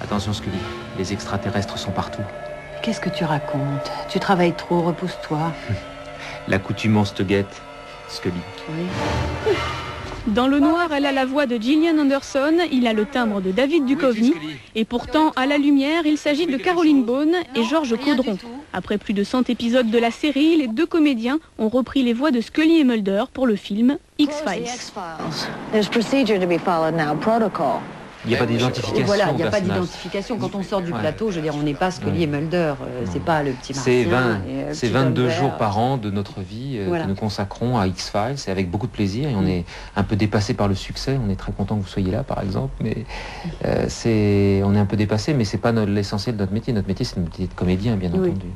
Attention Scully, les extraterrestres sont partout. Qu'est-ce que tu racontes? Tu travailles trop, repousse-toi. L'accoutumance te guette, Scully. Oui. Dans Le Noir, elle a la voix de Gillian Anderson, il a le timbre de David Duchovny, et pourtant, à la lumière, il s'agit de Caroline Beaune et Georges Caudron. Après plus de 100 épisodes de la série, les deux comédiens ont repris les voix de Scully et Mulder pour le film X-Files. Il n'y a pas d'identification. Voilà, il n'y a pas personnage. d'identification. Quand on sort du plateau, je veux dire, on n'est pas Scully et Mulder. C'est pas le petit martien. C'est 22 jours par an de notre vie que nous consacrons à X-Files. C'est avec beaucoup de plaisir et on est un peu dépassé par le succès. On est très content que vous soyez là, par exemple. Mais on est un peu dépassé, mais c'est pas l'essentiel de notre métier. Notre métier, c'est le métier de comédien, bien entendu.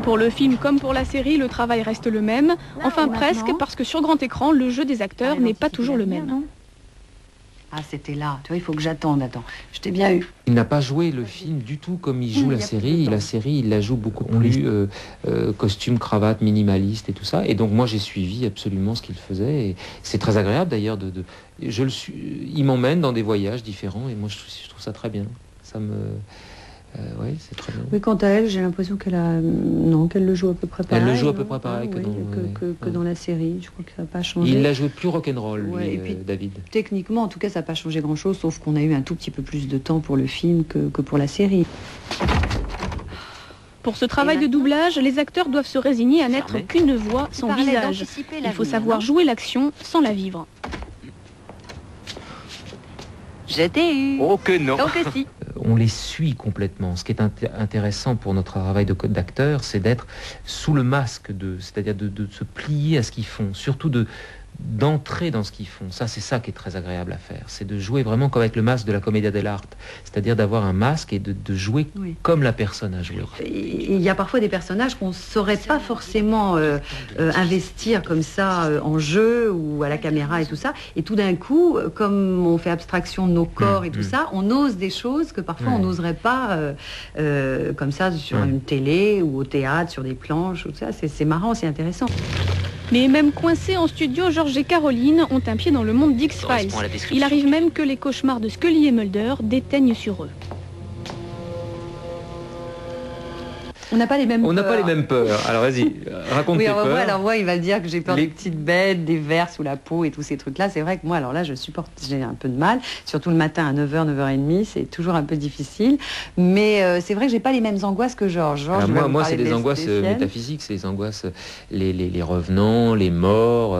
Pour le film comme pour la série, le travail reste le même. Enfin presque, parce que sur grand écran, le jeu des acteurs n'est pas toujours le même. Ah, c'était là. Tu vois, il faut que j'attende. Attends, je t'ai bien eu. Il n'a pas joué le film du tout comme il joue la série. La série, il la joue beaucoup plus costume, cravate, minimaliste et tout ça. Et donc moi, j'ai suivi absolument ce qu'il faisait. Et c'est très agréable d'ailleurs. Il m'emmène dans des voyages différents et moi, je trouve ça très bien. Ça me... oui, c'est très bien. Oui, quant à elle, j'ai l'impression qu'elle le joue à peu près pareil. Elle le joue à peu près pareil que dans la série. Je crois que ça n'a pas changé. Il l'a joué plus rock'n'roll, et puis, David. Techniquement, en tout cas, ça n'a pas changé grand-chose, sauf qu'on a eu un tout petit peu plus de temps pour le film que pour la série. Pour ce travail de doublage, les acteurs doivent se résigner à n'être qu'une voix sans visage. Il faut savoir jouer l'action sans la vivre. Je t'ai eu. Oh que non. Donc si. On les suit complètement. Ce qui est intéressant pour notre travail d'acteur, c'est d'être sous le masque c'est-à-dire de se plier à ce qu'ils font, surtout d'entrer dans ce qu'ils font. Ça, c'est ça qui est très agréable à faire. C'est de jouer vraiment comme avec le masque de la commedia dell'arte. C'est-à-dire d'avoir un masque et de jouer comme la personne a joué. Il y a parfois des personnages qu'on ne saurait pas forcément investir comme ça en jeu ou à la caméra et tout ça. Et tout d'un coup, comme on fait abstraction de nos corps et tout ça, on ose des choses que parfois on n'oserait pas comme ça sur une télé ou au théâtre, sur des planches. Tout ça. C'est marrant, c'est intéressant. Mais même coincés en studio, Georges et Caroline ont un pied dans le monde d'X-Files. Il arrive même que les cauchemars de Scully et Mulder déteignent sur eux. On n'a pas les mêmes peurs. On n'a pas les mêmes peurs. Alors vas-y, raconte tes peurs. Alors moi, il va dire que j'ai peur des petites bêtes, des vers sous la peau et tous ces trucs-là. C'est vrai que moi, alors là, j'ai un peu de mal. Surtout le matin à 9h, 9h30, c'est toujours un peu difficile. Mais c'est vrai que j'ai pas les mêmêmes angoisses que Georges. Moi, c'est des angoisses métaphysiques, c'est des angoisses, les revenants, les morts,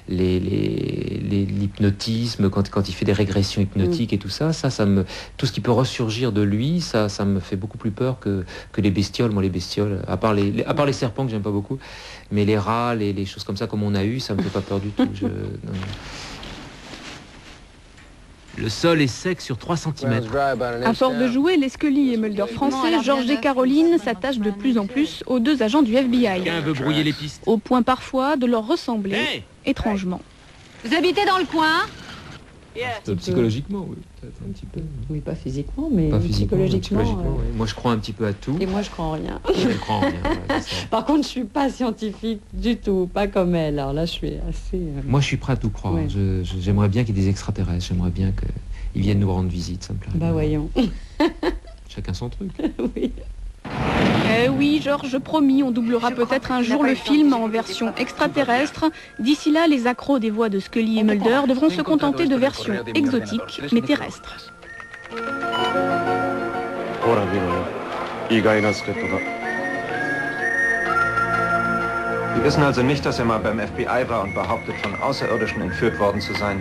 l'hypnotisme, quand il fait des régressions hypnotiques et tout ça, tout ce qui peut ressurgir de lui, ça me fait beaucoup plus peur que les bestioles. Moi, les bestioles, à part les serpents que j'aime pas beaucoup, mais les rats, les choses comme ça comme on a eu, ça me fait pas peur du tout. Le sol est sec sur 3 cm. À force de jouer les Scully et Mulder français, Georges et Caroline s'attachent de plus en plus aux deux agents du FBI. Quelqu'un veut brouiller les pistes. Au point parfois de leur ressembler étrangement. Vous habitez dans le coin? Psychologiquement, oui, peut-être un petit peu. Oui, pas physiquement, mais pas psychologiquement. Oui. Moi, je crois un petit peu à tout. Et moi, je crois en rien. Je crois en rien. Par contre, je suis pas scientifique du tout, pas comme elle. Alors là, je suis assez... Moi, je suis prêt à tout croire. Ouais. J'aimerais bien qu'il y ait des extraterrestres. J'aimerais bien qu'ils viennent nous rendre visite. Ça me plairait. Bah voyons. Chacun son truc. Oui. Oui, Georges, promis, on doublera peut-être un jour le film en version extraterrestre. D'ici là, les accros des voix de Scully et Mulder devront se contenter de versions exotiques, mais terrestres. Wir wissen also nicht, dass er mal beim FBI war und behauptet, von Außerirdischen entführt worden zu sein.